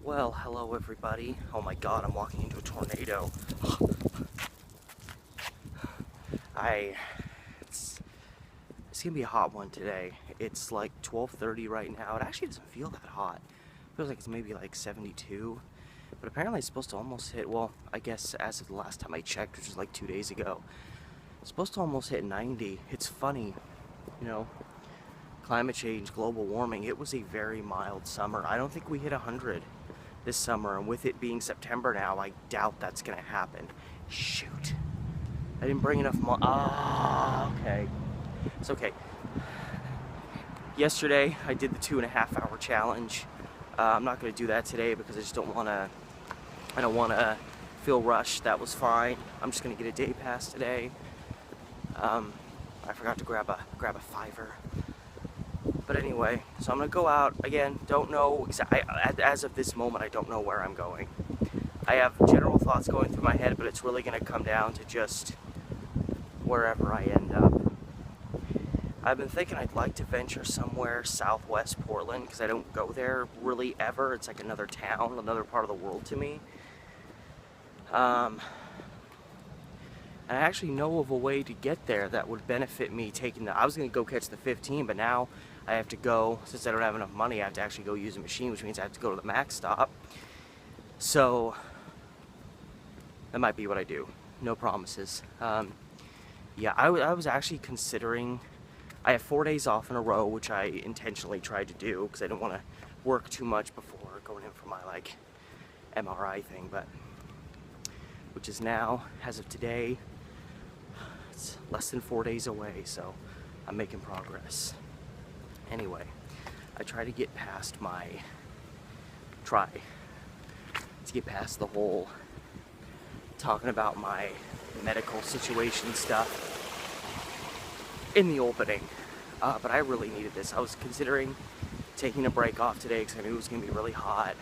Well, hello everybody. Oh my god, I'm walking into a tornado. It's gonna be a hot one today. It's like 12:30 right now. It actually doesn't feel that hot. It feels like it's maybe like 72. But apparently it's supposed to almost hit, well, I guess as of the last time I checked, which was like 2 days ago, it's supposed to almost hit 90. It's funny, you know, climate change, global warming. It was a very mild summer. I don't think we hit 100 this summer, and with it being September now, I doubt that's gonna happen. Shoot. I didn't bring enough okay. It's okay. Yesterday, I did the 2.5 hour challenge. I'm not gonna do that today because I don't wanna feel rushed. That was fine. I'm just gonna get a day pass today. I forgot to grab a fiver. But anyway, so I'm gonna go out again. Don't know as of this moment. I don't know where I'm going. I have general thoughts going through my head, but it's really gonna come down to just wherever I end up. I've been thinking I'd like to venture somewhere southwest Portland because I don't go there really ever. It's like another town, another part of the world to me. And I actually know of a way to get there that would benefit me taking I was gonna go catch the 15, but now I have to go, since I don't have enough money, I have to actually go use a machine, which means I have to go to the max stop. So that might be what I do. No promises. Yeah, I was actually considering, I have 4 days off in a row, which I intentionally tried to do because I didn't want to work too much before going in for my like MRI thing, but which is now, as of today, it's less than 4 days away, so I'm making progress. Anyway, I try to get past the whole talking about my medical situation stuff in the opening, but I really needed this. I was considering taking a break off today because I knew it was going to be really hot,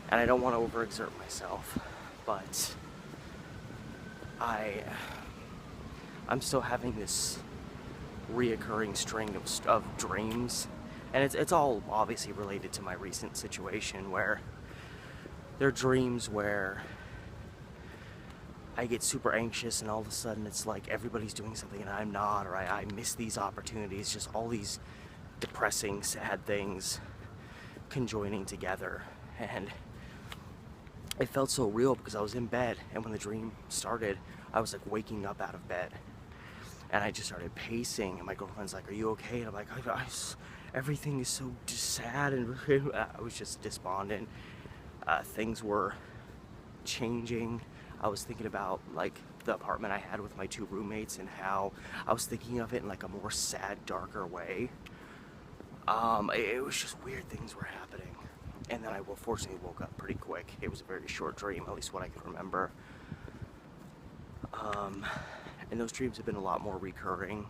and I don't want to overexert myself, but I'm still having this reoccurring string of dreams, and it's all obviously related to my recent situation where there are dreams where I get super anxious and all of a sudden it's like everybody's doing something and I'm not, or I miss these opportunities, just all these depressing, sad things conjoining together. And it felt so real because I was in bed, and when the dream started, I was like waking up out of bed. And I just started pacing, and my girlfriend's like, "Are you okay?" And I'm like, everything is so just sad, and I was just despondent. Things were changing. I was thinking about like the apartment I had with my 2 roommates and how I was thinking of it in like a more sad, darker way. It was just weird things were happening. And then I fortunately woke up pretty quick. It was a very short dream, at least what I can remember. And those dreams have been a lot more recurring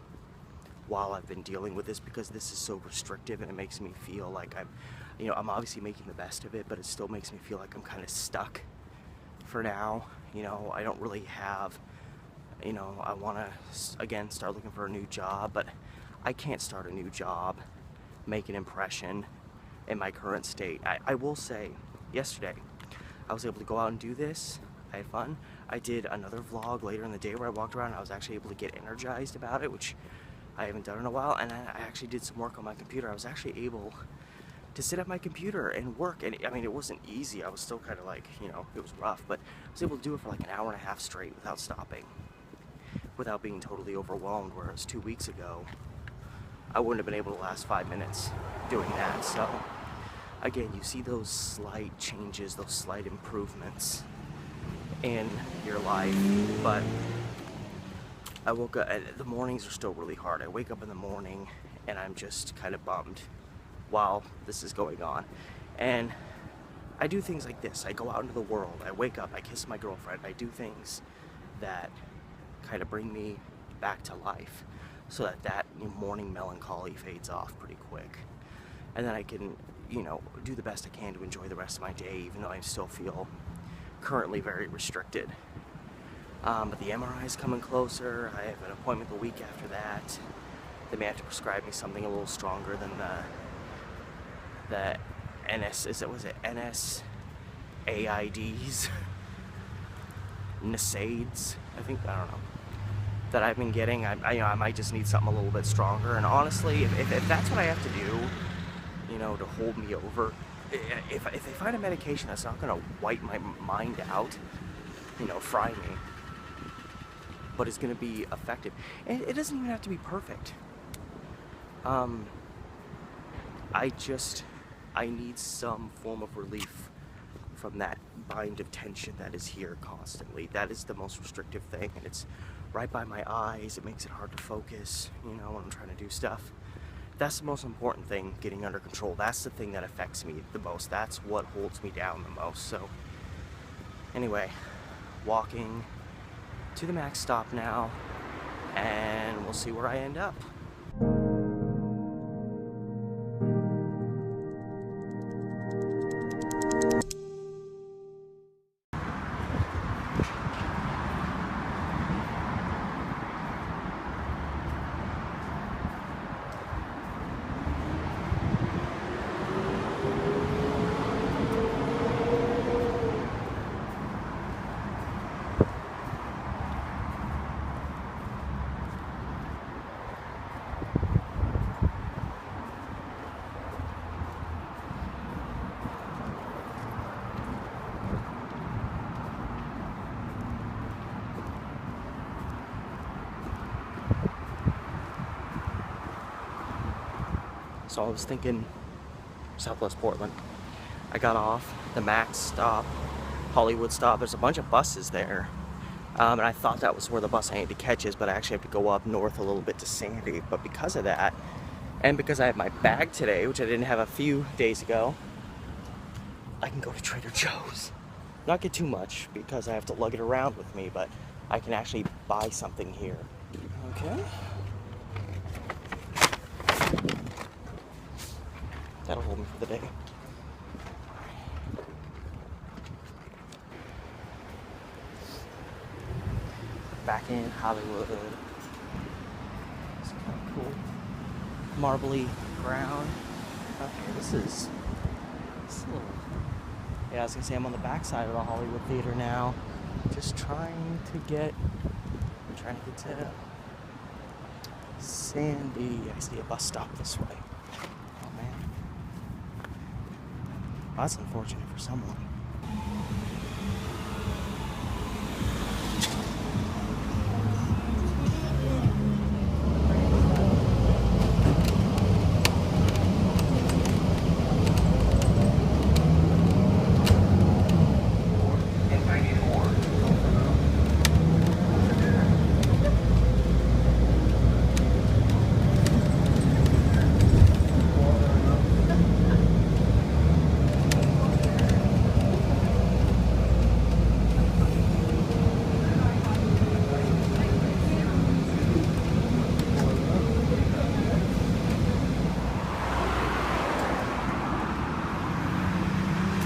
while I've been dealing with this because this is so restrictive, and it makes me feel like I'm obviously making the best of it, but it still makes me feel like I'm kind of stuck for now. I don't really have, I want to, again, start looking for a new job, but I can't start a new job, make an impression in my current state. I will say, yesterday, I was able to go out and do this. I had fun. I did another vlog later in the day where I walked around and I was actually able to get energized about it, which I haven't done in a while, and I actually did some work on my computer. I was actually able to sit at my computer and work, and I mean, it wasn't easy. I was still kind of like, it was rough, but I was able to do it for like an hour and a half straight without stopping, without being totally overwhelmed, whereas 2 weeks ago, I wouldn't have been able to last 5 minutes doing that. So again, you see those slight changes, those slight improvements in your life, but I woke up, and the mornings are still really hard. I wake up in the morning and I'm just kind of bummed while this is going on. And I do things like this. I go out into the world, I wake up, I kiss my girlfriend, I do things that kind of bring me back to life so that morning melancholy fades off pretty quick. And then I can, do the best I can to enjoy the rest of my day, even though I still feel currently very restricted. But the MRI is coming closer. I have an appointment the week after that. They may have to prescribe me something a little stronger than the was it NSAIDs? NSAIDs, I think, I don't know, that I've been getting. I might just need something a little bit stronger. And honestly, if that's what I have to do, you know, to hold me over, if they find a medication that's not gonna wipe my mind out, you know, fry me, but it's gonna be effective, and it doesn't even have to be perfect. I need some form of relief from that bind of tension that is here constantly. That is the most restrictive thing, and it's right by my eyes. It makes it hard to focus, you know, when I'm trying to do stuff. That's the most important thing, getting under control. That's the thing that affects me the most. That's what holds me down the most. So anyway, walking to the Max stop now, and we'll see where I end up. So I was thinking Southwest Portland. I got off the Max stop, Hollywood stop. There's a bunch of buses there. And I thought that was where the bus I need to catch is, but I actually have to go up north a little bit to Sandy. But because of that, and because I have my bag today, which I didn't have a few days ago, I can go to Trader Joe's. Not get too much because I have to lug it around with me, but I can actually buy something here. Okay. That'll hold me for the day. Back in Hollywood. It's kind of cool. Marbly ground. Okay, this is a little... Yeah, I was gonna say I'm on the back side of the Hollywood Theater now. Just trying to get to Sandy. I see a bus stop this way. That's unfortunate for someone.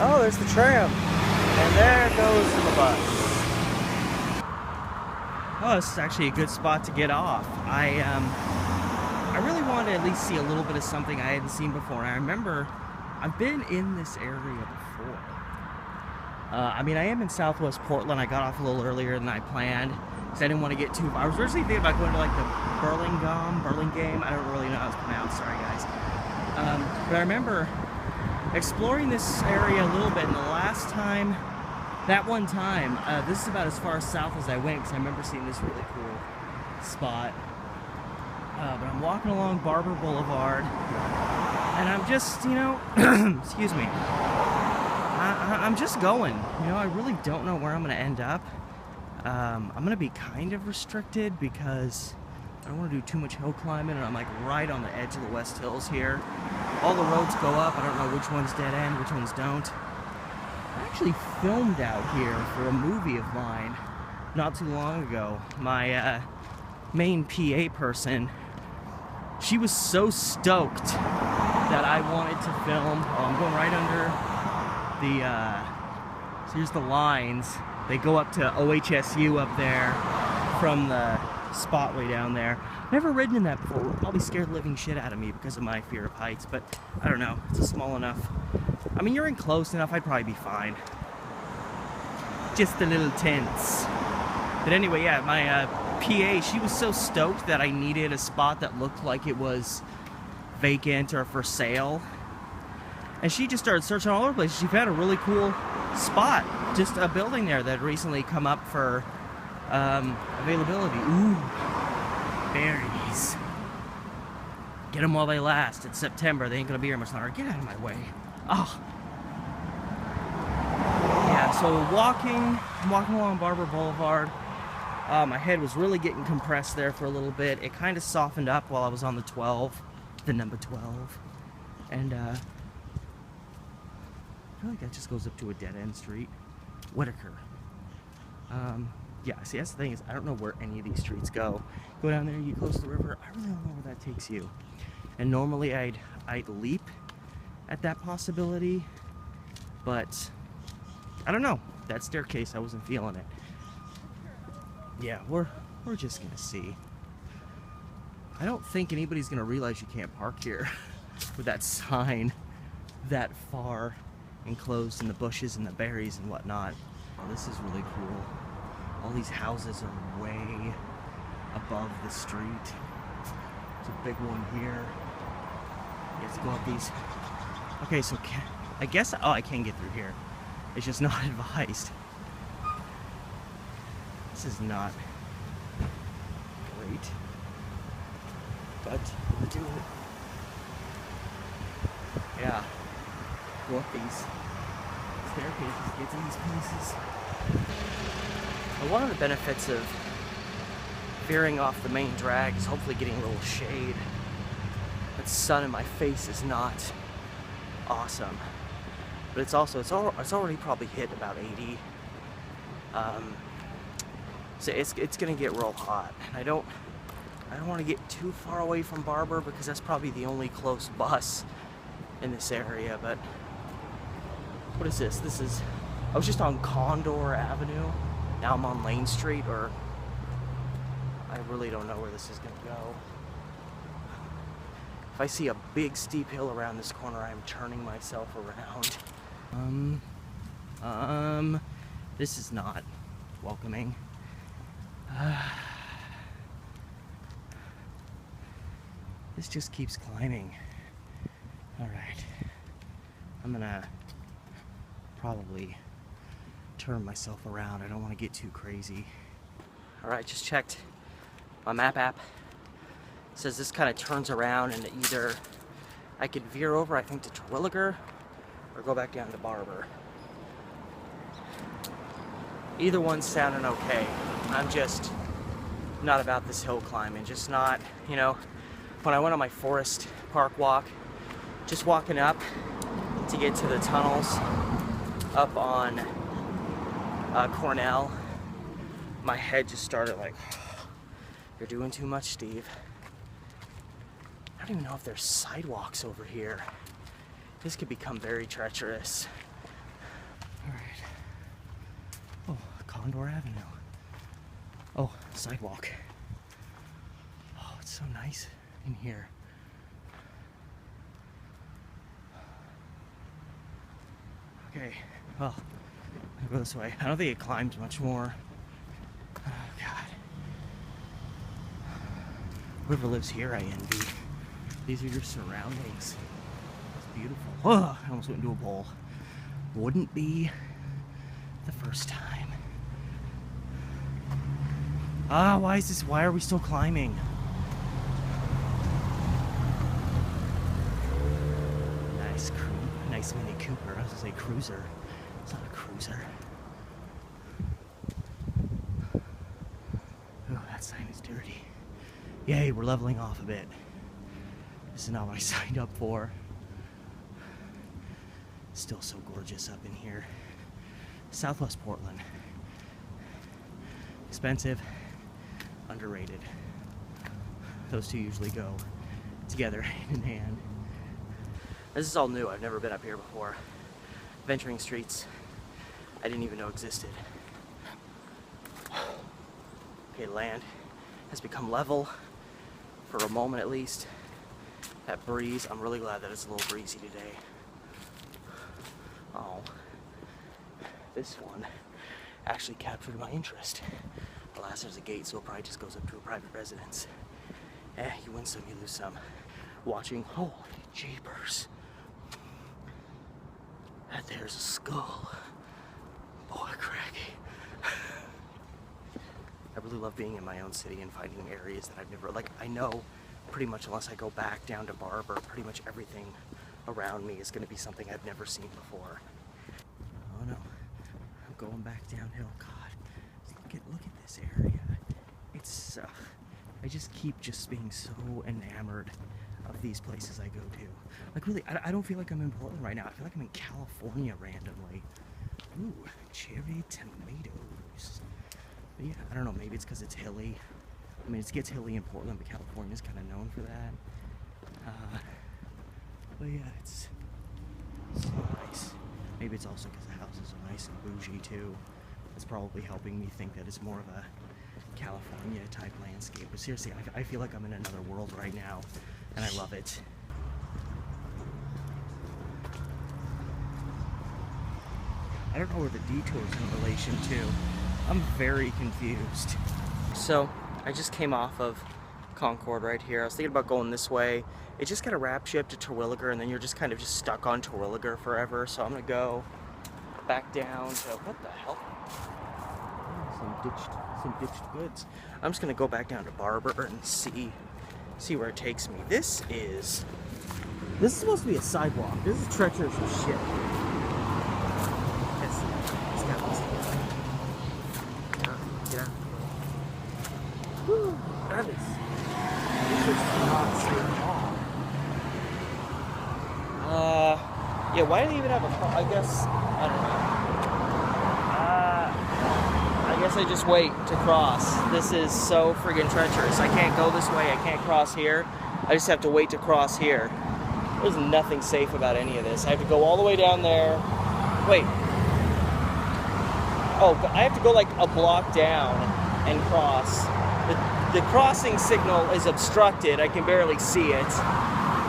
Oh, there's the tram. And there goes the bus. Oh, this is actually a good spot to get off. I really wanted to at least see a little bit of something I hadn't seen before. And I remember I've been in this area before. I mean, I am in Southwest Portland. I got off a little earlier than I planned because I didn't want to get too far. I was originally thinking about going to like the Burlingame. I don't really know how it's pronounced. Sorry, guys. But I remember exploring this area a little bit, and that one time, this is about as far south as I went because I remember seeing this really cool spot. But I'm walking along Barber Boulevard, and I'm just, you know, excuse me, I'm just going. You know, I really don't know where I'm going to end up. I'm going to be kind of restricted because I don't want to do too much hill climbing, and I'm like right on the edge of the West Hills here. All the roads go up. I don't know which one's dead end, which ones don't. I actually filmed out here for a movie of mine not too long ago. My main PA person, she was so stoked that I wanted to film. Oh, I'm going right under the, so here's the lines. They go up to OHSU up there from the spot way down there. Never ridden in that before. It would probably scare the living shit out of me because of my fear of heights, but I don't know. It's a small enough I mean, you're in close enough, I'd probably be fine. Just a little tense. But anyway, yeah, my PA, she was so stoked that I needed a spot that looked like it was vacant or for sale. And she just started searching all over the place. She found a really cool spot, just a building there that had recently come up for availability. Ooh, berries. Get them while they last. It's September. They ain't gonna be here much longer. Get out of my way. Oh. Yeah, so I'm walking along Barber Boulevard. My head was really getting compressed there for a little bit. It kind of softened up while I was on the number 12. And I feel like that just goes up to a dead-end street. Whitaker. Yeah, see, that's the thing is, I don't know where any of these streets go. Go down there, you close to the river, I really don't know where that takes you. And normally I'd leap at that possibility, but I don't know. That staircase, I wasn't feeling it. Yeah, we're just gonna see. I don't think anybody's gonna realize you can't park here with that sign that far enclosed in the bushes and the berries and whatnot. Oh, this is really cool. All these houses are way above the street. There's a big one here. You have to go up these. Okay, so I guess, oh, I can get through here. It's just not advised. This is not great, but we're doing it. Yeah, go up these staircases, get to these places. And one of the benefits of veering off the main drag is hopefully getting a little shade. That sun in my face is not awesome, but it's already probably hit about 80. So it's gonna get real hot. I don't want to get too far away from Barber because that's probably the only close bus in this area. But what is this? I was just on Condor Avenue. Now I'm on Lane Street, or I really don't know where this is gonna go. If I see a big steep hill around this corner, I'm turning myself around. This is not welcoming. This just keeps climbing. Alright. I'm gonna probably turn myself around. I don't want to get too crazy. Alright, just checked my map app. It says this kind of turns around and either I could veer over, I think, to Terwilliger or go back down to Barber. Either one's sounding okay. I'm just not about this hill climbing. Just not, you know, when I went on my Forest Park walk, just walking up to get to the tunnels up on Cornell, my head just started like, you're doing too much, Steve. I don't even know if there's sidewalks over here. This could become very treacherous. All right. Oh, Condor Avenue. Oh, sidewalk. Oh, it's so nice in here. Okay, well, I'll go this way. I don't think it climbs much more. Oh, God. Whoever lives here, I envy. These are your surroundings. It's beautiful. Oh, I almost went into a bowl. Wouldn't be the first time. Ah, why are we still climbing? Nice Mini Cooper. I was gonna say cruiser. It's not a cruiser. Oh, that sign is dirty. Yay, we're leveling off a bit. This is not what I signed up for. Still so gorgeous up in here. Southwest Portland. Expensive, underrated. Those two usually go together hand in hand. This is all new. I've never been up here before. Venturing streets I didn't even know existed. Okay, land has become level for a moment at least. That breeze, I'm really glad that it's a little breezy today. this one actually captured my interest. Alas, there's a gate, so it probably just goes up to a private residence. You win some, you lose some. Watching, holy jeepers. And there's a skull. Boy, craggy. I really love being in my own city and finding areas that I've never, like, I know pretty much, unless I go back down to Barber, pretty much everything around me is going to be something I've never seen before. Oh no, I'm going back downhill. God, look at this area. It's, I just keep being so enamored of these places I go to. Like, really, I don't feel like I'm in Portland right now. I feel like I'm in California randomly. Ooh, cherry tomatoes. But yeah, I don't know, maybe it's because it's hilly. I mean, it gets hilly in Portland, but California's kind of known for that. But yeah, it's so nice. Maybe it's also because the houses are nice and bougie too. It's probably helping me think that it's more of a California type landscape. But seriously, I feel like I'm in another world right now, and I love it. I don't know where the detour is in relation to. I'm very confused. So, I just came off of Concord right here. I was thinking about going this way. It just got a wrap you up to Terwilliger, and then you're just kind of just stuck on Terwilliger forever. So I'm gonna go back down to, what the hell? Oh, some ditched goods. I'm just gonna go back down to Barber and see where it takes me. This is supposed to be a sidewalk. This is treacherous as shit. Whew, this is not safe at all. Yeah, why do they even have a car? I guess, I don't know. I guess I just wait to cross. This is so friggin' treacherous. I can't go this way, I can't cross here. I just have to wait to cross here. There's nothing safe about any of this. I have to go all the way down there. Wait. Oh, but I have to go like a block down and cross. The crossing signal is obstructed. I can barely see it.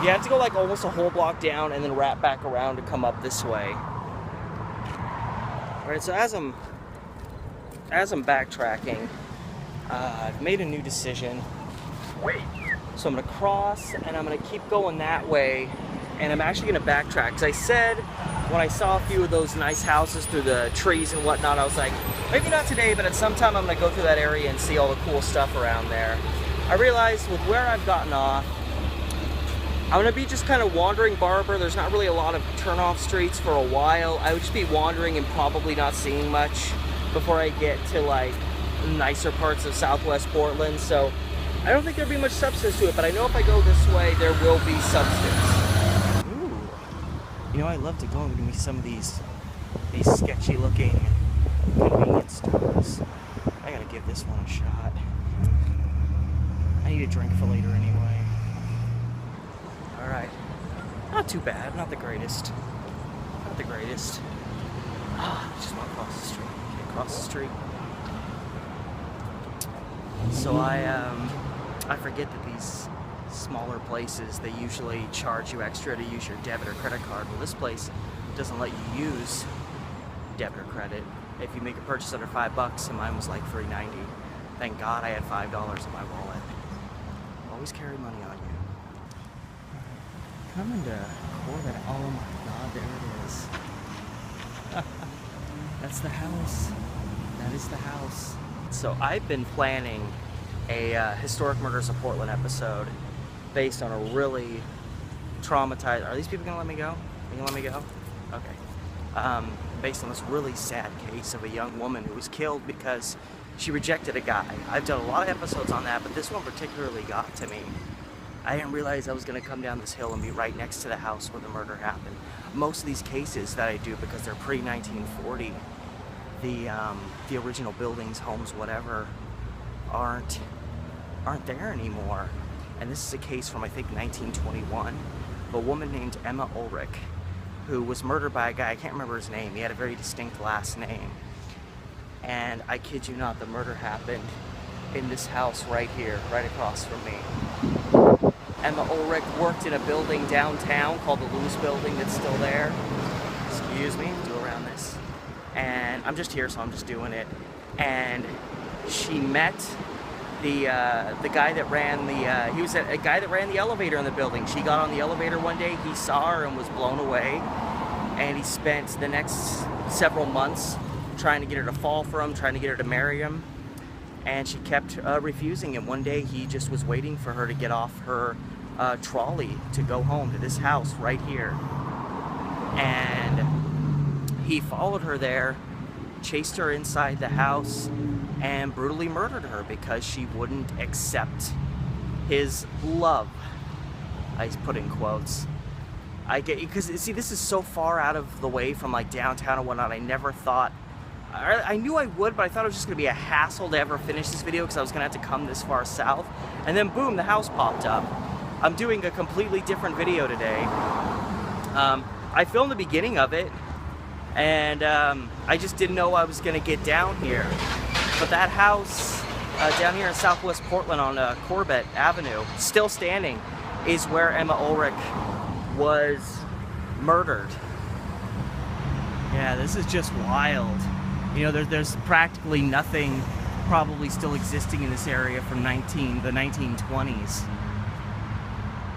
You have to go like almost a whole block down and then wrap back around to come up this way. All right, so as I'm backtracking, I've made a new decision. So I'm gonna cross and I'm gonna keep going that way, and I'm actually gonna backtrack. Because I said when I saw a few of those nice houses through the trees and whatnot, I was like, maybe not today, but at some time I'm gonna go through that area and see all the cool stuff around there. I realized with where I've gotten off, I'm gonna be just kind of wandering Barber. There's not really a lot of turn-off streets for a while. I would just be wandering and probably not seeing much before I get to like nicer parts of Southwest Portland. So I don't think there'll be much substance to it, but I know if I go this way, there will be substance. Ooh. You know, I love to go into some of these sketchy looking convenience stores. I gotta give this one a shot. I need a drink for later anyway. Alright. Not too bad, not the greatest. Not the greatest. I just want to cross the street. Can't cross the street. So I forget that these smaller places, they usually charge you extra to use your debit or credit card. Well, this place doesn't let you use debit or credit. If you make a purchase under $5, and mine was like $3.90. Thank God I had $5 in my wallet. Always carry money on you. Coming to Corbett. Oh my God, there it is. That's the house. That is the house. So I've been planning a Historic Murders of Portland episode based on a really traumatized... Are these people gonna let me go? Are you gonna let me go? Okay. Based on this really sad case of a young woman who was killed because she rejected a guy. I've done a lot of episodes on that, but this one particularly got to me. I didn't realize I was going to come down this hill and be right next to the house where the murder happened. Most of these cases that I do, because they're pre-1940, the original buildings, homes, whatever, aren't there anymore. And this is a case from, I think, 1921, of a woman named Emma Ullrich, who was murdered by a guy, I can't remember his name, he had a very distinct last name. And I kid you not, the murder happened in this house right here, right across from me. Emma Ullrich worked in a building downtown called the Lewis Building that's still there. Excuse me, do around this. and I'm just here, so I'm just doing it. And she met the guy that ran the he was a guy that ran the elevator in the building. She got on the elevator one day, he saw her and was blown away, and he spent the next several months trying to get her to fall for him, trying to get her to marry him, and she kept refusing. And one day he just was waiting for her to get off her trolley to go home to this house right here, and he followed her there, chased her inside the house, and brutally murdered her because she wouldn't accept his love. I put in quotes. I get, because see, this is so far out of the way from like downtown and whatnot. I never thought, I knew I would, but I thought it was just gonna be a hassle to ever finish this video because I was gonna have to come this far south. And then boom, the house popped up. I'm doing a completely different video today. I filmed the beginning of it, and I just didn't know I was gonna get down here. But that house down here in Southwest Portland on Corbett Avenue, still standing, is where Emma Ullrich was murdered. Yeah, this is just wild. You know, there's practically nothing probably still existing in this area from the 1920s.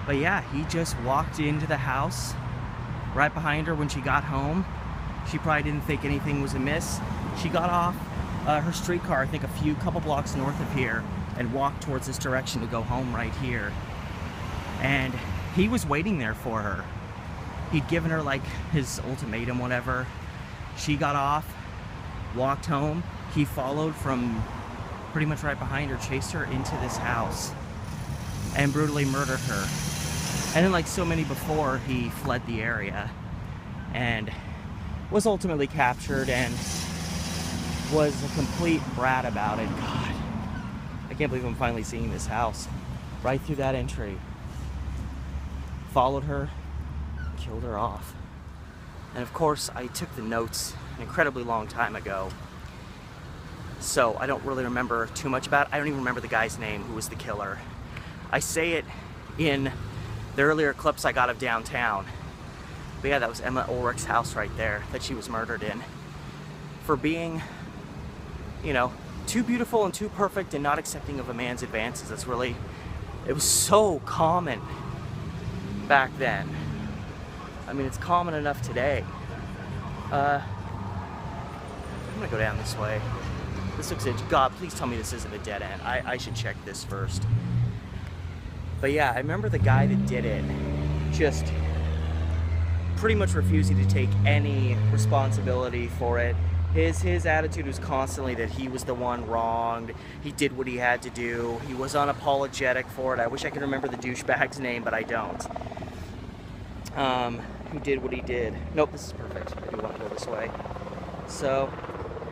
But yeah, he just walked into the house right behind her when she got home. She probably didn't think anything was amiss. She got off her streetcar, I think a couple blocks north of here, and walked towards this direction to go home right here. And he was waiting there for her. He'd given her like his ultimatum, whatever. She got off, walked home. He followed from pretty much right behind her, chased her into this house, and brutally murdered her. And then, like so many before, he fled the area and was ultimately captured and was a complete brat about it. God, I can't believe I'm finally seeing this house. Right through that entry. Followed her, killed her off. And of course, I took the notes an incredibly long time ago, so I don't really remember too much about it. I don't even remember the guy's name who was the killer. I say it in the earlier clips I got of downtown. But yeah, that was Emma Ullrich's house right there that she was murdered in. For being, you know, too beautiful and too perfect and not accepting of a man's advances. That's really, it was so common back then. I mean, it's common enough today. I'm gonna go down this way. This looks like, God, please tell me this isn't a dead end. I should check this first. But yeah, I remember the guy that did it just pretty much refusing to take any responsibility for it. His attitude was constantly that he was the one wronged. He did what he had to do. He was unapologetic for it. I wish I could remember the douchebag's name, but I don't. Who did what he did. Nope, this is perfect. I do want to go this way. So,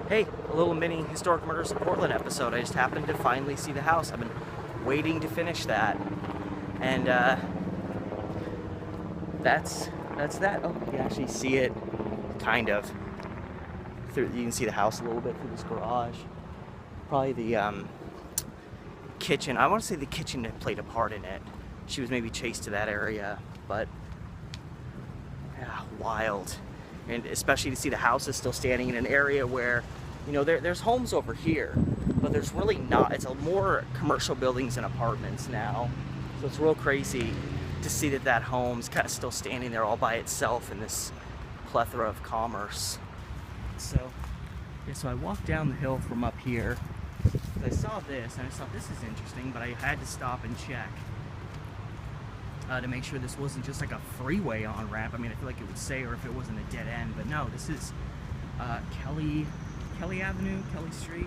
hey, a little mini Historic Murders of Portland episode. I just happened to finally see the house. I've been waiting to finish that. And that's that. Oh, you can actually see it, kind of. You can see the house a little bit through this garage. Probably the kitchen. I want to say the kitchen played a part in it. She was maybe chased to that area, but yeah, wild. And especially to see the house is still standing in an area where, you know, there's homes over here, but there's really not. It's a more commercial buildings and apartments now. So it's real crazy to see that home's kind of still standing there all by itself in this plethora of commerce. So, yeah, so I walked down the hill from up here. I saw this, and I thought this is interesting, but I had to stop and check to make sure this wasn't just like a freeway on-ramp. I mean, I feel like it would say, or if it wasn't a dead end, but no, this is Kelly Avenue, Kelly Street,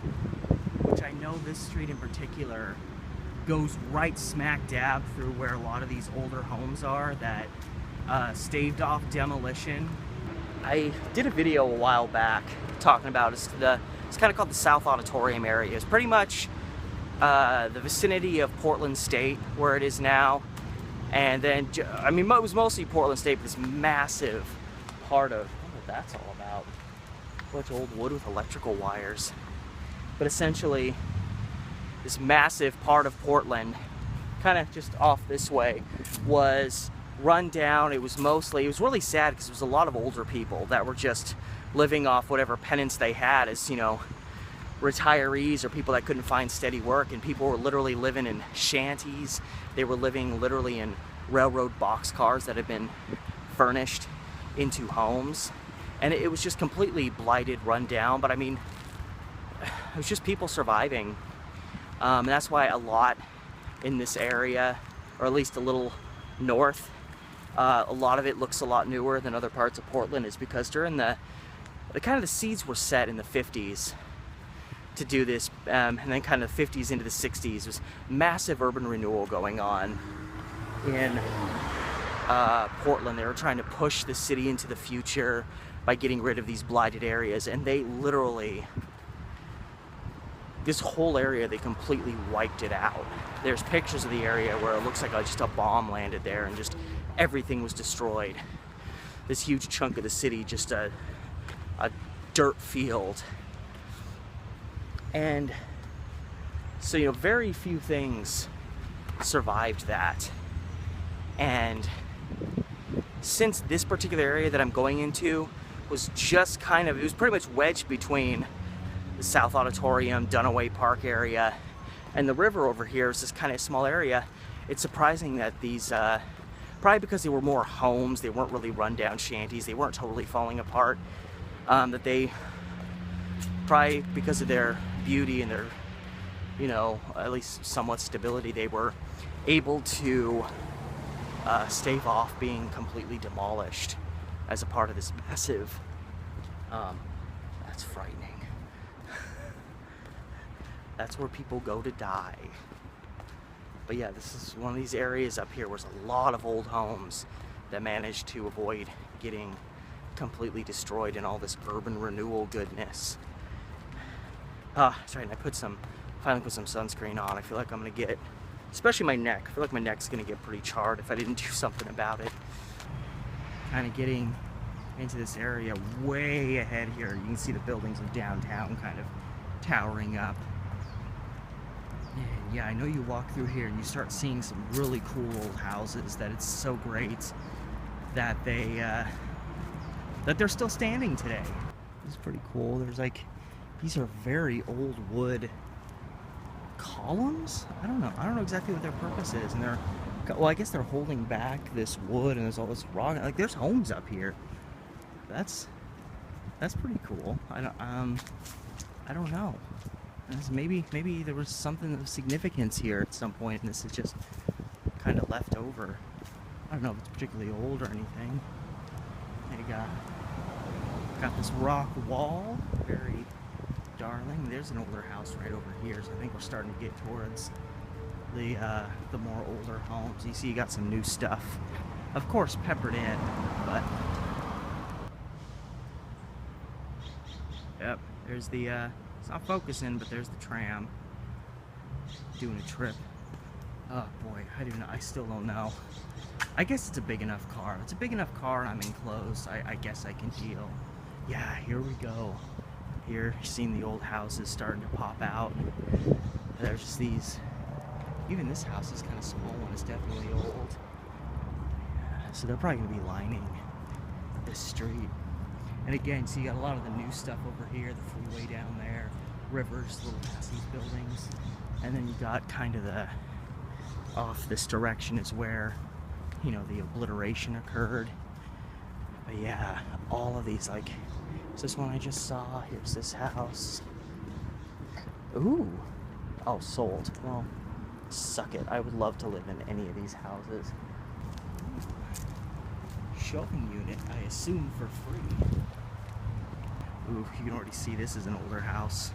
which I know this street in particular goes right smack dab through where a lot of these older homes are that staved off demolition. I did a video a while back talking about it's kind of called the South Auditorium area. It's pretty much the vicinity of Portland State where it is now, and then I mean it was mostly Portland State, but this massive part of, I don't know what that's all about. A bunch of old wood with electrical wires, but essentially this massive part of Portland, kind of just off this way, was run down. It was really sad because it was a lot of older people that were just living off whatever penance they had as, retirees or people that couldn't find steady work, and people were literally living in shanties. They were living literally in railroad boxcars that had been furnished into homes, and it was just completely blighted, run down. But I mean, it was just people surviving, and that's why a lot in this area, or at least a little north, a lot of it looks a lot newer than other parts of Portland, is because during the seeds were set in the 50s to do this, and then kind of the 50s into the 60s was massive urban renewal going on in Portland. They were trying to push the city into the future by getting rid of these blighted areas, and they literally, this whole area, they completely wiped it out. There's pictures of the area where it looks like just a bomb landed there and just everything was destroyed. This huge chunk of the city, just a dirt field. And so, very few things survived that. And since this particular area that I'm going into was just it was pretty much wedged between the South Auditorium, Dunaway Park area, and the river over here is this kind of small area, it's surprising that these, probably because they were more homes, they weren't really rundown shanties, they weren't totally falling apart, that they, probably because of their beauty and their, at least somewhat stability, they were able to stave off being completely demolished as a part of this massive, that's frightening. That's where people go to die. But yeah, this is one of these areas up here where there's a lot of old homes that managed to avoid getting completely destroyed in all this urban renewal goodness. That's right, and I finally put some sunscreen on. I feel like I'm gonna get, especially my neck, I feel like my neck's gonna get pretty charred if I didn't do something about it. Kind of getting into this area way ahead here. You can see the buildings of downtown kind of towering up. And yeah, I know you walk through here and you start seeing some really cool old houses that it's so great that they're still standing today. This is pretty cool. There's these are very old wood columns? I don't know exactly what their purpose is, and I guess they're holding back this wood, and there's all this rock. There's homes up here. That's pretty cool. I don't know. Maybe there was something of significance here at some point, and this is just kind of left over. I don't know if it's particularly old or anything. They got this rock wall, very darling. There's an older house right over here, so I think we're starting to get towards the more older homes. You see, you got some new stuff, of course, peppered in, but yep, there's the it's not focusing, but there's the tram doing a trip. Oh boy, I still don't know. I guess it's a big enough car. It's a big enough car and I'm enclosed. I guess I can deal. Yeah, here we go. Here, seeing the old houses starting to pop out. There's just these, even this house is kind of small and it's definitely old. Yeah, so they're probably gonna be lining this street. And again, so you got a lot of the new stuff over here, the freeway down there, rivers, little past these buildings. And then you got kind of off this direction is where, the obliteration occurred. But yeah, all of these, is this one I just saw? Here's this house. Ooh. Oh, sold. Well, suck it. I would love to live in any of these houses. Shelving unit, I assume for free. Ooh, you can already see this is an older house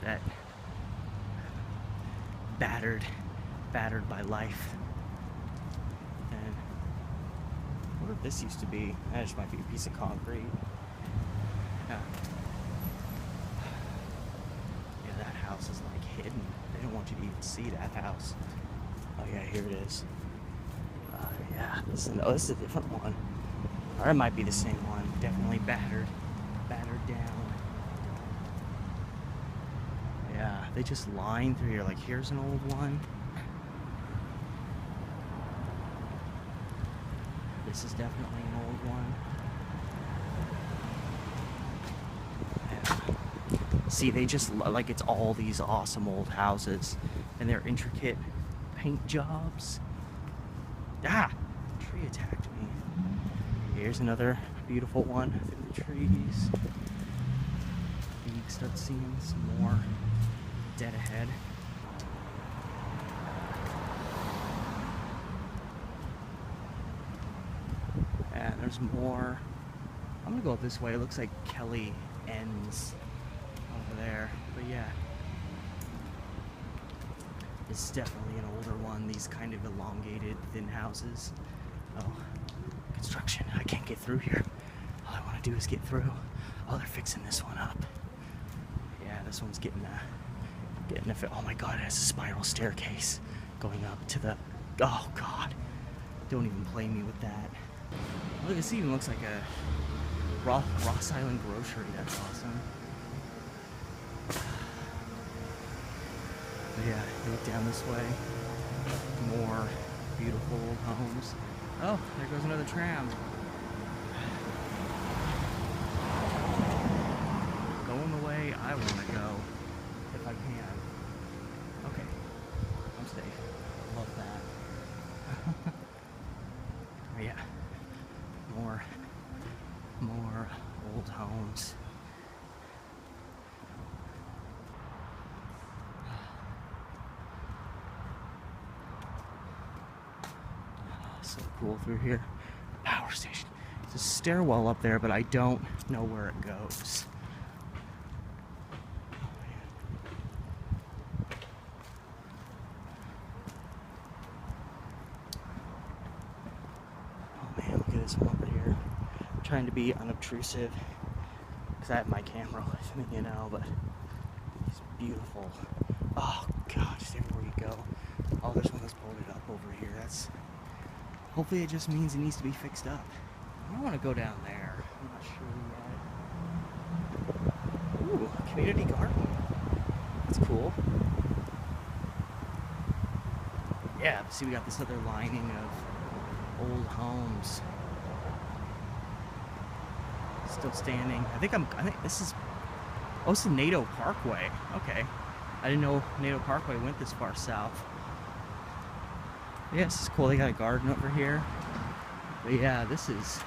that battered by life. And what if this used to be? That just might be a piece of concrete. Yeah, that house is hidden. They don't want you to even see that house. Oh yeah, here it is. Yeah, this is a different one. Or it might be the same one. Definitely battered down. Yeah, they just line through here. Here's an old one. This is definitely an old one. Yeah. See, they just, like, it's all these awesome old houses, and they're intricate paint jobs. Ah! Tree attacked me. Here's another beautiful one through the trees. And you can start seeing some more dead ahead. And there's more. I'm gonna go up this way. It looks like Kelly ends over there. But yeah. This is definitely an older one. These kind of elongated, thin houses. Oh, construction. I can't get through here. All I want to do is get through. Oh, they're fixing this one up. Yeah, this one's getting a fit. Oh my God, it has a spiral staircase going up to the. Oh God, don't even play me with that. Look, this even looks like a Ross Island grocery. That's awesome. But yeah, you look down this way. More beautiful old homes. Oh, there goes another tram. Going the way I want to go, if I can. Okay, I'm safe. Love that. But yeah, more old homes. So cool through here. Power station. There's a stairwell up there, but I don't know where it goes. Oh man, look at this one over here. I'm trying to be unobtrusive because I have my camera with me, you know, but it's beautiful. Oh God, just everywhere you go. Oh, there's one that's bolted up over here. Hopefully it just means it needs to be fixed up. I don't want to go down there. I'm not sure yet. Ooh, community garden. That's cool. Yeah, see, we got this other lining of old homes. Still standing. I think this is. Oh, it's the NATO Parkway. Okay. I didn't know NATO Parkway went this far south. Yeah, this is cool. They got a garden over here. But yeah, this is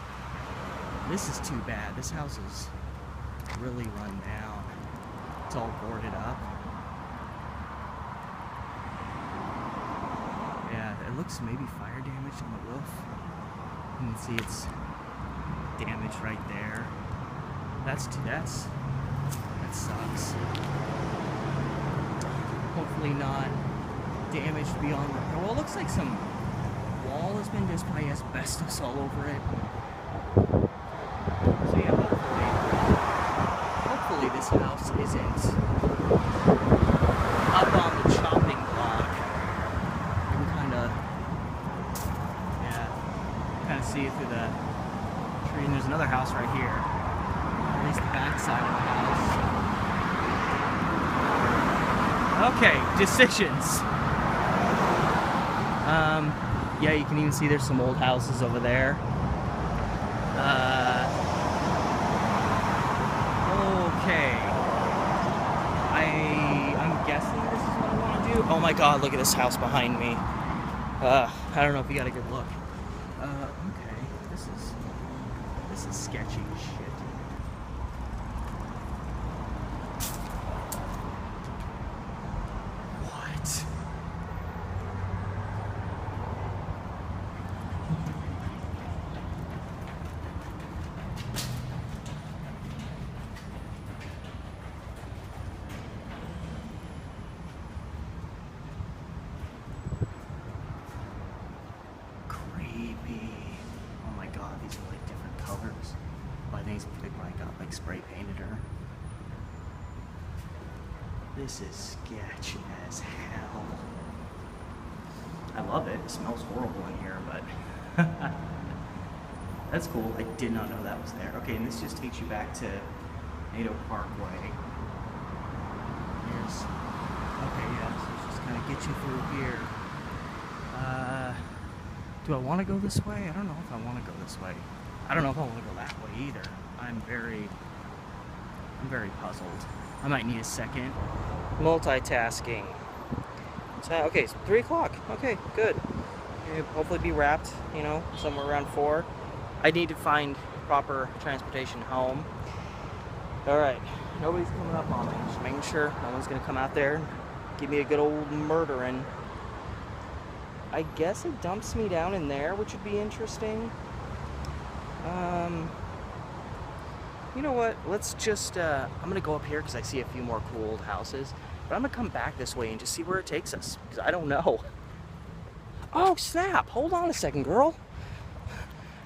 too bad. This house is really run down. It's all boarded up. Yeah, it looks maybe fire damage on the roof. You can see it's damaged right there. That sucks. Hopefully not damaged beyond repair. Well, it looks like some wall has been just by asbestos all over it. So yeah, hopefully this house isn't up on the chopping block. You can kind of see it through the tree. And there's another house right here. At least the back side of the house. Okay, decisions. Yeah, you can even see there's some old houses over there. Okay. I'm guessing this is what I want to do. Oh my God, look at this house behind me. I don't know if you got a good look. Okay, this is sketchy as shit. They probably got like spray painted her. This is sketchy as hell. I love it. It smells horrible in here, but that's cool. I did not know that was there. Okay, and this just takes you back to NATO Parkway. Okay, yeah, so it's just kind of get you through here. Do I want to go this way? I don't know if I want to go this way. I don't know if I want to go that way either. I'm very puzzled. I might need a second. Multitasking. Okay, it's 3 o'clock. Okay, good. It'll hopefully be wrapped, you know, somewhere around 4. I need to find proper transportation home. Alright, nobody's coming up on me. Just making sure no one's going to come out there and give me a good old murdering. I guess it dumps me down in there, which would be interesting. You know what? Let's just, I'm going to go up here because I see a few more cool old houses. But I'm going to come back this way and just see where it takes us. Because I don't know. Oh, snap! Hold on a second, girl.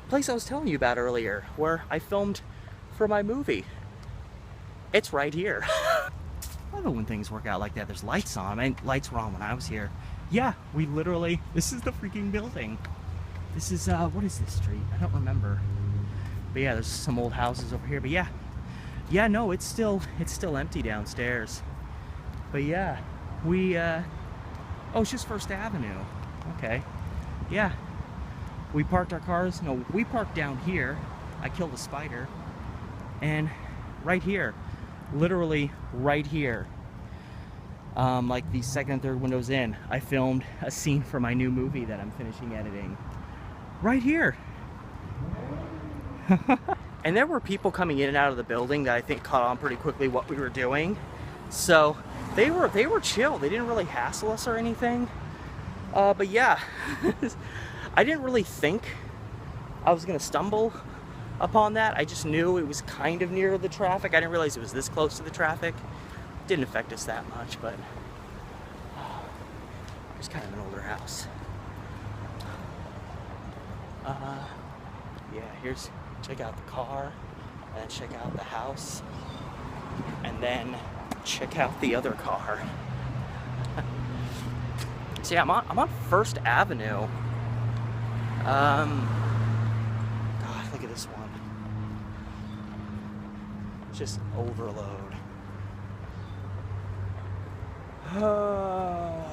Place I was telling you about earlier, where I filmed for my movie. It's right here. I love it when things work out like that. There's lights on. I mean, lights were on when I was here. Yeah, we literally, this is the freaking building. This is, what is this street? I don't remember. But yeah, there's some old houses over here. But yeah, no, it's still empty downstairs. But yeah, we, oh, it's just First Avenue. Okay. Yeah. We parked our cars. No, we parked down here. I killed a spider. And right here, literally right here, like the second and third windows in, I filmed a scene for my new movie that I'm finishing editing. Right here. And there were people coming in and out of the building that I think caught on pretty quickly what we were doing. So they were chill. They didn't really hassle us or anything. But yeah, I didn't really think I was gonna stumble upon that. I just knew it was kind of near the traffic. I didn't realize it was this close to the traffic. Didn't affect us that much, but it's kind of an older house. Yeah, here's, check out the car, and then check out the house, and then check out the other car. So yeah, I'm on First Avenue. God, look at this one. Just overload. Not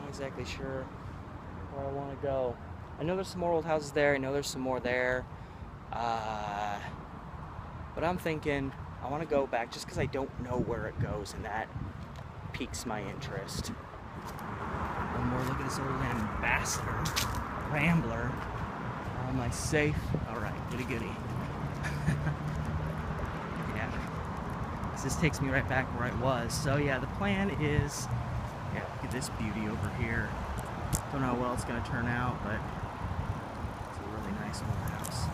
exactly sure where I want to go. I know there's some more old houses there. I know there's some more there. But I'm thinking I want to go back just because I don't know where it goes, and that piques my interest. One more look at this old ambassador, Rambler. Am I safe? All right, goody goody. Yeah, this takes me right back where I was. So yeah, the plan is, yeah, look at this beauty over here. Don't know how well it's gonna turn out, but it's a really nice old house.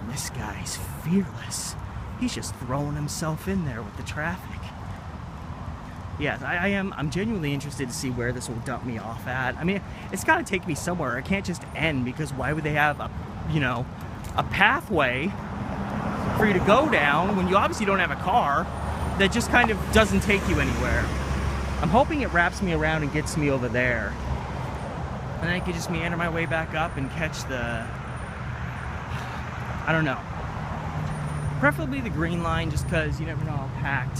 And this guy's fearless. He's just throwing himself in there with the traffic. Yes, I'm genuinely interested to see where this will dump me off at. I mean, it's got to take me somewhere. It can't just end, because why would they have a, you know, a pathway for you to go down when you obviously don't have a car that just kind of doesn't take you anywhere. I'm hoping it wraps me around and gets me over there. And then I could just meander my way back up and catch the, I don't know. Preferably the green line, just because you never know how packed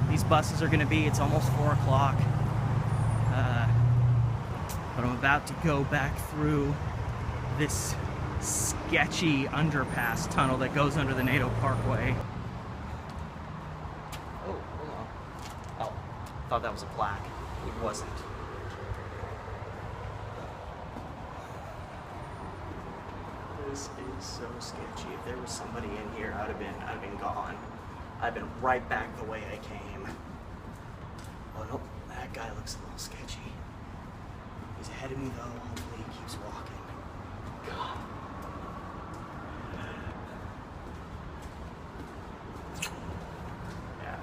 these buses are going to be. It's almost 4 o'clock. But I'm about to go back through this sketchy underpass tunnel that goes under the NATO Parkway. Oh, hold on. Oh, thought that was a plaque. It wasn't. This is so sketchy. If there was somebody in here, I'd have been gone. I've been right back the way I came. Oh no, that guy looks a little sketchy. He's ahead of me though. Hopefully he keeps walking. God. Yeah.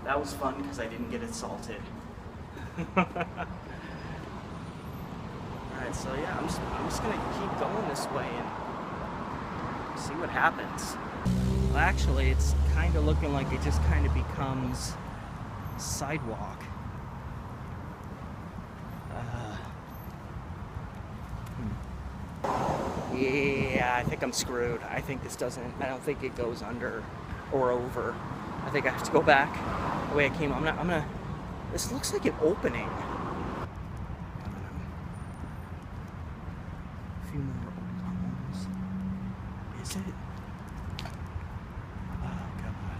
That was fun because I didn't get assaulted. Alright, so yeah, I'm just gonna keep going this way and see what happens. Well, actually, it's kind of looking like it just kind of becomes sidewalk. Yeah, I think I'm screwed. I think this doesn't, I don't think it goes under or over. I think I have to go back the way I came. I'm gonna, this looks like an opening. I don't know. A few more old homes. Is it? Oh God.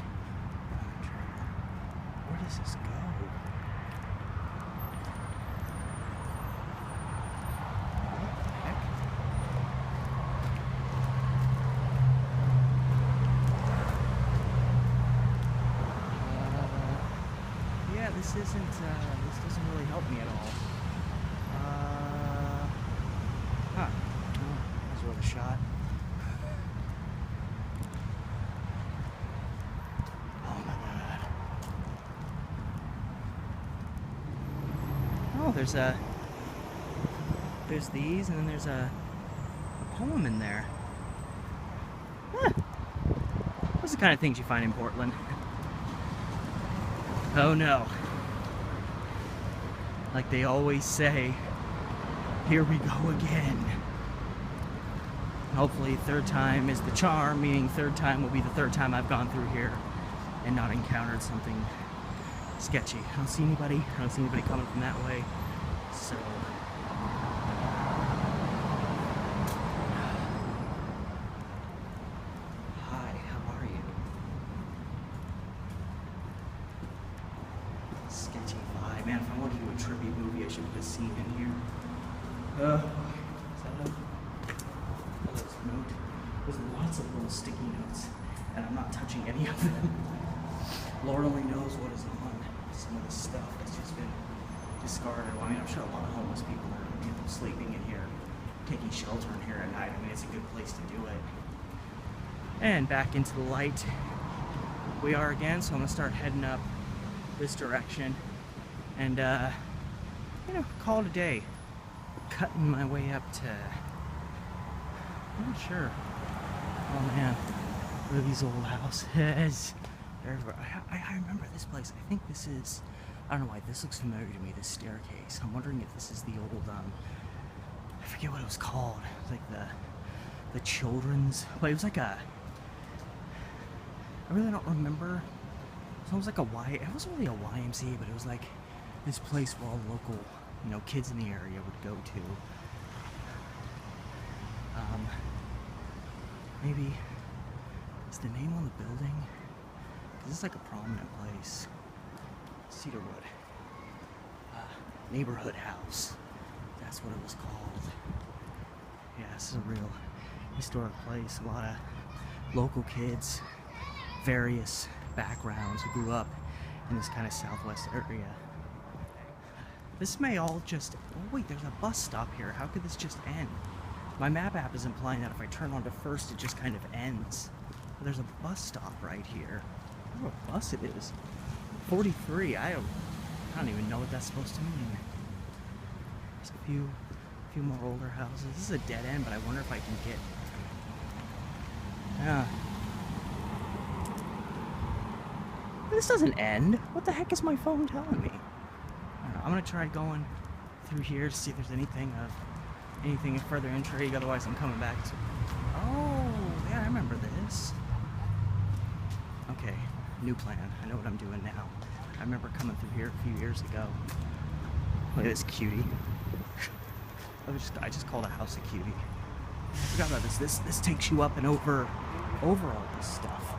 Where does this go? What the heck? Yeah, this doesn't really help me at all. Huh. That was worth a shot. Oh my God. Oh, there's these, and then there's a poem in there. Huh. Those are the kind of things you find in Portland. Oh no. Like they always say, here we go again. Hopefully third time is the charm, meaning third time will be the third time I've gone through here and not encountered something sketchy. I don't see anybody coming from that way. So hi, how are you? Sketchy vibe. Man, if I wanted to do a tribute movie, I should put a scene in here. Is that a note? There's lots of little sticky notes, and I'm not touching any of them. Lord only knows what is on some of the stuff that's just been discarded. Well, I mean, I'm sure a lot of homeless people are, you know, sleeping in here, taking shelter in here at night. I mean, it's a good place to do it. And back into the light we are again, so I'm gonna start heading up this direction and you know, call it a day. Cutting my way up to, I'm not sure. Oh man, what are these old houses? They're everywhere. I remember this place. I think this is, I don't know why this looks familiar to me, this staircase. I'm wondering if this is the old I forget what it was called. It was like the children's, but it was like a, I really don't remember. It was almost like it wasn't really a YMCA, but it was like this place where all local, you know, kids in the area would go to. Maybe, is the name on the building? Because this is like a prominent place. Cedarwood. Neighborhood House. That's what it was called. Yeah, this is a real historic place. A lot of local kids, various backgrounds who grew up in this kind of southwest area. This may all just, oh wait, there's a bus stop here. How could this just end? My map app is implying that if I turn on to first, it just kind of ends. But there's a bus stop right here. I don't know what bus it is. 43, I don't even know what that's supposed to mean. There's a few more older houses. This is a dead end, but I wonder if I can get, yeah. This doesn't end. What the heck is my phone telling me? I don't know. I'm gonna try going through here to see if there's anything of further intrigue. Otherwise, I'm coming back to. Oh, yeah, I remember this. Okay, new plan. I know what I'm doing now. I remember coming through here a few years ago. Look at this cutie. I just called a house a cutie. I forgot about this. This takes you up and over all this stuff.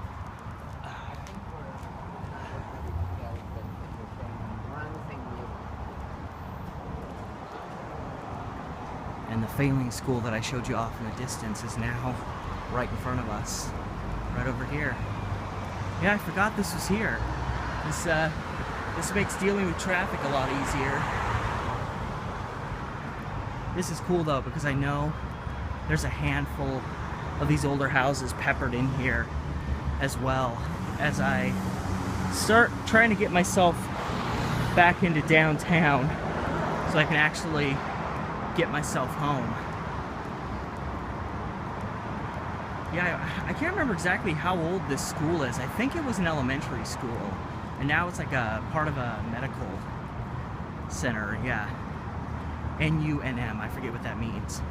And the failing school that I showed you off in the distance is now right in front of us, right over here. Yeah, I forgot this was here. This makes dealing with traffic a lot easier. This is cool though, because I know there's a handful of these older houses peppered in here, as well as I start trying to get myself back into downtown so I can actually get myself home. Yeah, I can't remember exactly how old this school is. I think it was an elementary school, and now it's like a part of a medical center. Yeah, NUNM. I forget what that means.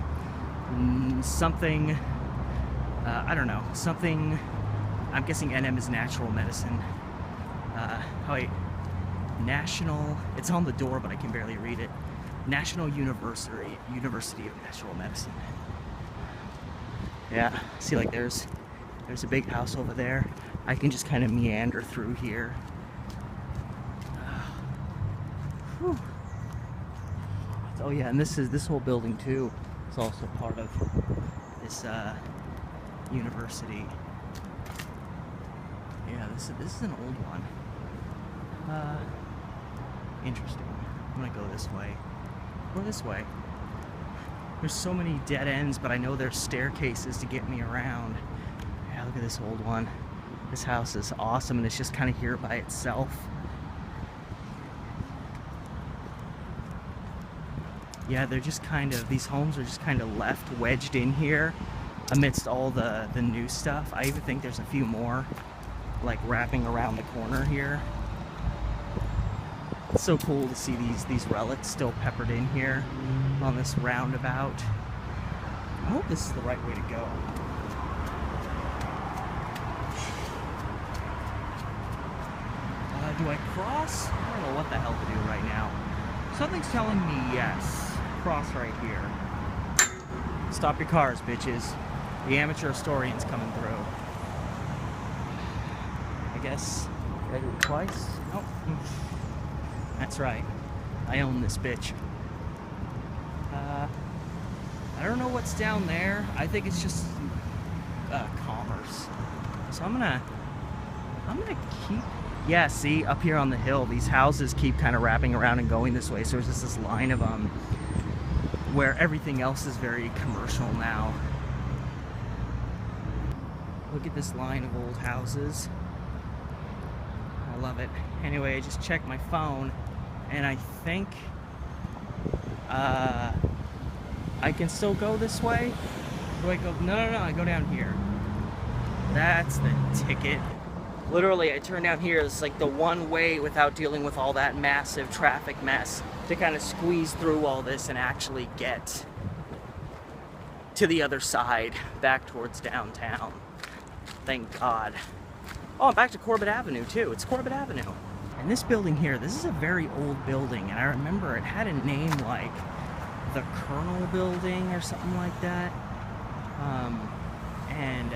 Something. I don't know. Something. I'm guessing NM is natural medicine. Oh wait, National, it's on the door but I can barely read it. National University of Natural Medicine. Yeah, see, like there's a big house over there. I can just kind of meander through here. Whew. Oh yeah, and this whole building too is also part of this university. Yeah, this is an old one. Interesting. I'm gonna go this way. Or this way. There's so many dead ends, but I know there's staircases to get me around. Yeah, look at this old one. This house is awesome, and it's just kind of here by itself. Yeah, they're just kind of, these homes are just kind of left wedged in here amidst all the new stuff. I even think there's a few more like wrapping around the corner here. It's so cool to see these relics still peppered in here on this roundabout. I hope this is the right way to go. Do I cross? I don't know what the hell to do right now. Something's telling me yes. Cross right here. Stop your cars, bitches. The amateur historian's coming through. I guess I do it twice. Oh, that's right. I own this bitch. I don't know what's down there. I think it's just commerce. So I'm gonna keep. Yeah, see, up here on the hill, these houses keep kind of wrapping around and going this way. So there's just this line of where everything else is very commercial now. Look at this line of old houses. I love it. Anyway, I just checked my phone, and I think I can still go this way. Do I go? No, I go down here. That's the ticket. Literally, I turn down here. It's like the one way without dealing with all that massive traffic mess to kind of squeeze through all this and actually get to the other side, back towards downtown. Thank God. Oh, back to Corbett Avenue too. It's Corbett Avenue. And this building here, this is a very old building, and I remember it had a name like the Colonel Building or something like that. And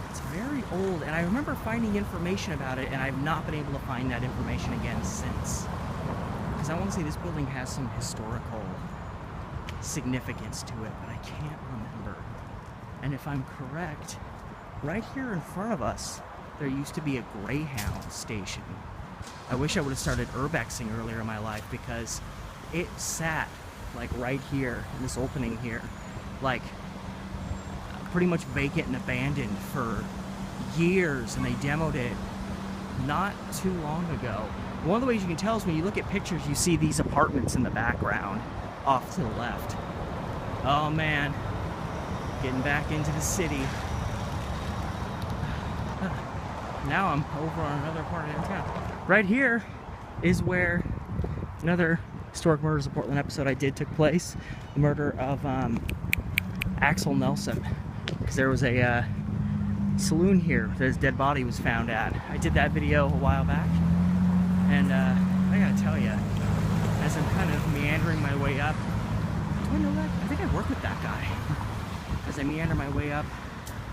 it's very old, and I remember finding information about it, and I've not been able to find that information again since. Because I want to say this building has some historical significance to it, but I can't remember. And if I'm correct, right here in front of us, there used to be a Greyhound station. I wish I would have started urbexing earlier in my life, because it sat like right here in this opening here, like pretty much vacant and abandoned for years, and they demoed it not too long ago. One of the ways you can tell is when you look at pictures, you see these apartments in the background off to the left. Oh man, getting back into the city. Now I'm over on another part of downtown. Right here is where another Historic Murders of Portland episode I did took place. The murder of Axel Nelson. Because there was a saloon here that his dead body was found at. I did that video a while back. And I gotta tell you, as I'm kind of meandering my way up, do I know that? I think I work with that guy. As I meander my way up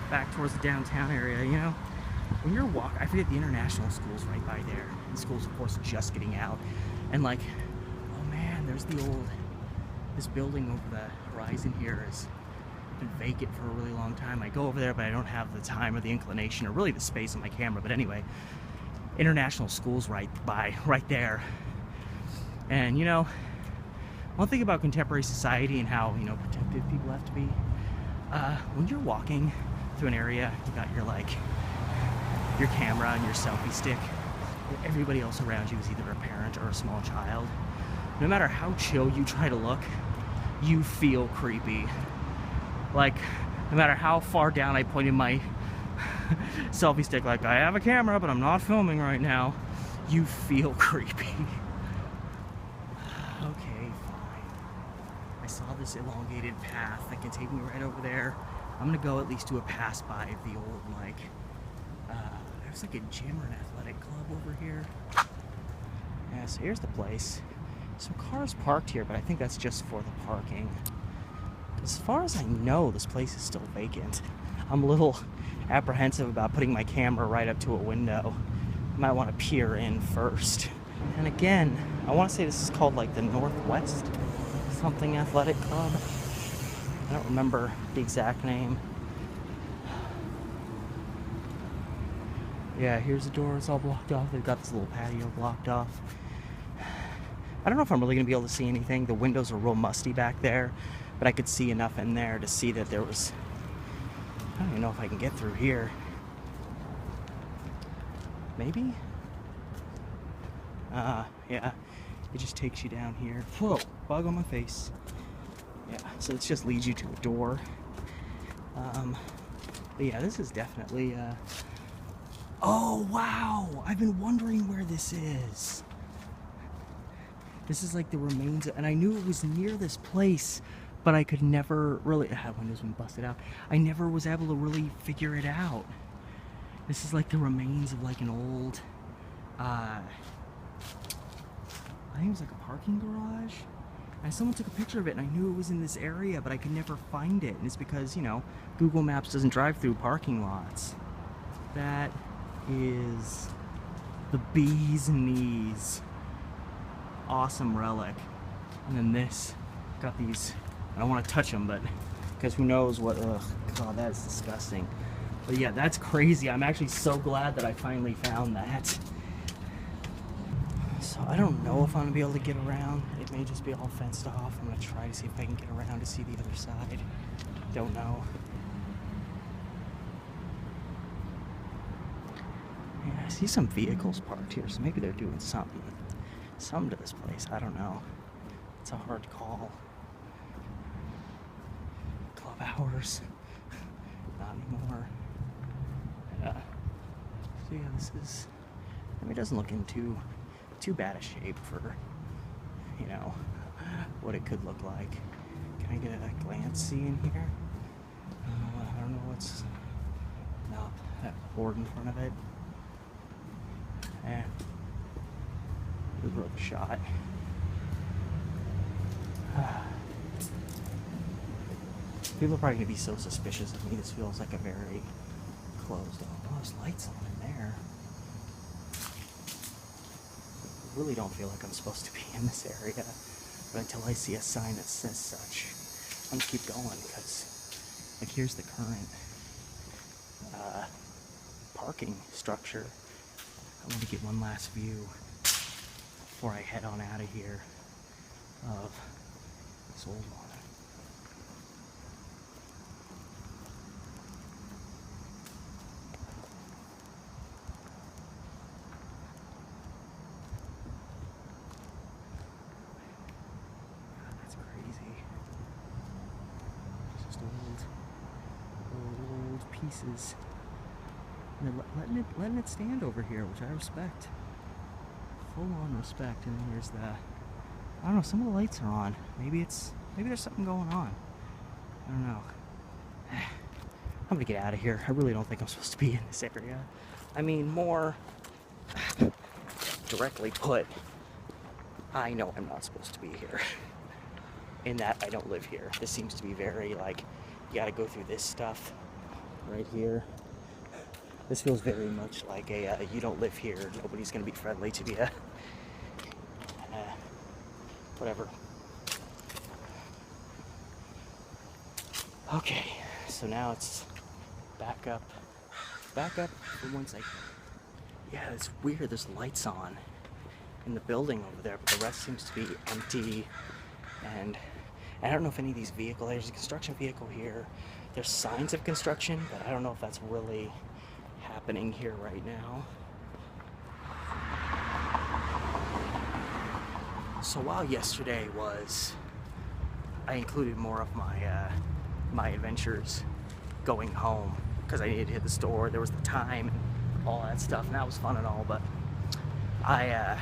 back towards the downtown area, you know, when you're walking, I forget, the international school's right by there. And the school's, of course, just getting out. And like, oh man, there's this building over the horizon here has been vacant for a really long time. I go over there, but I don't have the time or the inclination or really the space on my camera. But anyway, international school's right there. And you know, one thing about contemporary society and how, you know, protective people have to be, when you're walking through an area, you got your camera and your selfie stick. Everybody else around you is either a parent or a small child. No matter how chill you try to look, you feel creepy. Like, no matter how far down I pointed my selfie stick, like, I have a camera, but I'm not filming right now, you feel creepy. Okay, fine. I saw this elongated path that can take me right over there. I'm gonna go at least do a pass by of the old, like, There's like a gym or an athletic club over here. Yeah, so here's the place. Some cars parked here, but I think that's just for the parking. As far as I know, this place is still vacant. I'm a little apprehensive about putting my camera right up to a window. Might want to peer in first. And again, I want to say this is called like the Northwest something athletic club. I don't remember the exact name. Yeah, here's the door. It's all blocked off. They've got this little patio blocked off. I don't know if I'm really going to be able to see anything. The windows are real musty back there, but I could see enough in there to see that there was... I don't even know if I can get through here. Maybe? Yeah. It just takes you down here. Whoa, bug on my face. Yeah, so this just leads you to a door. But yeah, this is definitely... Oh, wow! I've been wondering where this is. This is like the remains of, and I knew it was near this place, but I could never really, windows been busted out. I never was able to really figure it out. This is like the remains of like an old, I think it was like a parking garage. And someone took a picture of it and I knew it was in this area, but I could never find it. And it's because, you know, Google Maps doesn't drive through parking lots. That is the bee's knees. Awesome relic. And then this, got these, I don't want to touch them, but because who knows what, ugh, God, that is disgusting. But yeah, that's crazy. I'm actually so glad that I finally found that. So I don't know if I'm gonna be able to get around. It may just be all fenced off. I'm gonna try to see if I can get around to see the other side. Don't know. Yeah, I see some vehicles parked here, so maybe they're doing something to this place. I don't know. It's a hard call. Club hours. Not anymore. So yeah, this is... I mean, it doesn't look in too bad a shape for, you know, what it could look like. Can I get a glance see in here? I don't know what's... No, that board in front of it. It was worth a shot. People are probably going to be so suspicious of me. This feels like a very closed... Oh, there's lights on in there. I really don't feel like I'm supposed to be in this area, but until I see a sign that says such, I'm gonna keep going, because, like, here's the current parking structure. I want to get one last view before I head on out of here of this old one. That's crazy. It's just old pieces. And they're letting it stand over here, which I respect. Full on respect. And then here's the, I don't know, some of the lights are on. Maybe there's something going on. I don't know. I'm gonna get out of here. I really don't think I'm supposed to be in this area. I mean, more directly put, I know I'm not supposed to be here. In that I don't live here. This seems to be very, like, you gotta go through this stuff right here. This feels very much like a, you don't live here, nobody's gonna be friendly to you. Whatever. Okay, so now it's back up from once I... Yeah, it's weird, there's lights on in the building over there, but the rest seems to be empty. And I don't know if any of these vehicles, there's a construction vehicle here. There's signs of construction, but I don't know if that's really happening here right now. So while yesterday was, I included more of my my adventures going home because I needed to hit the store. There was the time and all that stuff, and that was fun and all. But I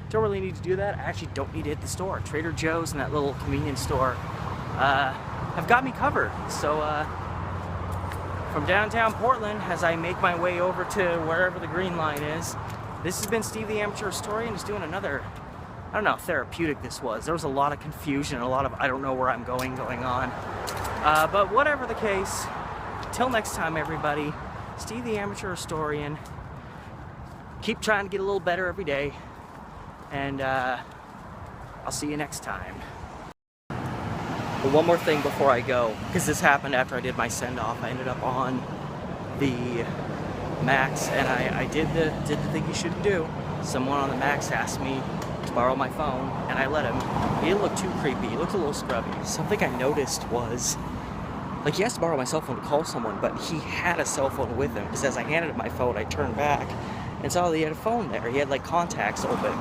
don't really need to do that. I actually don't need to hit the store. Trader Joe's and that little convenience store have got me covered. So from downtown Portland as I make my way over to wherever the green line is. This has been Steve the Amateur Historian, just doing another, I don't know how therapeutic this was. There was a lot of confusion, a lot of I don't know where I'm going on. But whatever the case, till next time everybody, Steve the Amateur Historian. Keep trying to get a little better every day, and I'll see you next time. But one more thing before I go, because this happened after I did my send-off. I ended up on the Max, and I did the thing you shouldn't do. Someone on the Max asked me to borrow my phone, and I let him. He didn't look too creepy. He looked a little scrubby. Something I noticed was, like, he asked to borrow my cell phone to call someone, but he had a cell phone with him, because as I handed him my phone, I turned back and saw that he had a phone there. He had, like, contacts open.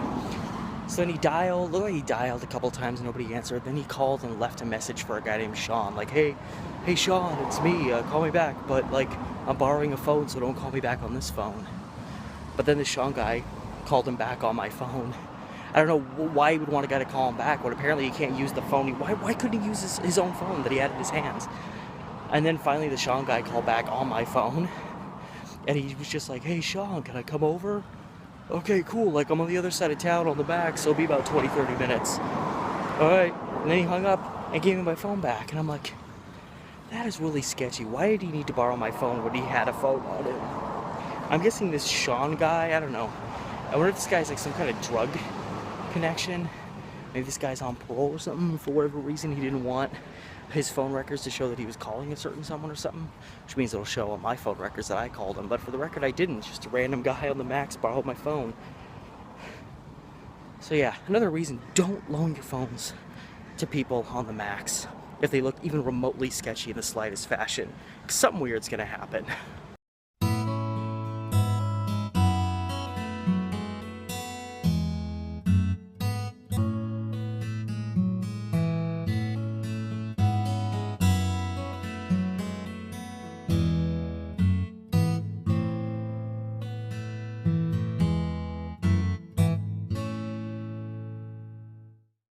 So then he dialed, looked like he dialed a couple times, nobody answered. Then he called and left a message for a guy named Sean, like, hey Sean, it's me, call me back, but, like, I'm borrowing a phone, so don't call me back on this phone. But then the Sean guy called him back on my phone. I don't know why he would want a guy to call him back, but apparently he can't use the phone. Why couldn't he use his own phone that he had in his hands? And then finally the Sean guy called back on my phone, and he was just like, hey Sean, can I come over? Okay, cool, like, I'm on the other side of town on the back, so it'll be about 20-30 minutes. Alright, and then he hung up and gave me my phone back, and I'm like, that is really sketchy. Why did he need to borrow my phone when he had a phone on him? I'm guessing this Sean guy, I don't know. I wonder if this guy's like some kind of drug connection. Maybe this guy's on parole or something. For whatever reason, he didn't want his phone records to show that he was calling a certain someone or something, which means it'll show on my phone records that I called him. But for the record, I didn't. Just a random guy on the Max borrowed my phone. So yeah, another reason, don't loan your phones to people on the Max if they look even remotely sketchy in the slightest fashion. 'Cause something weird's gonna happen.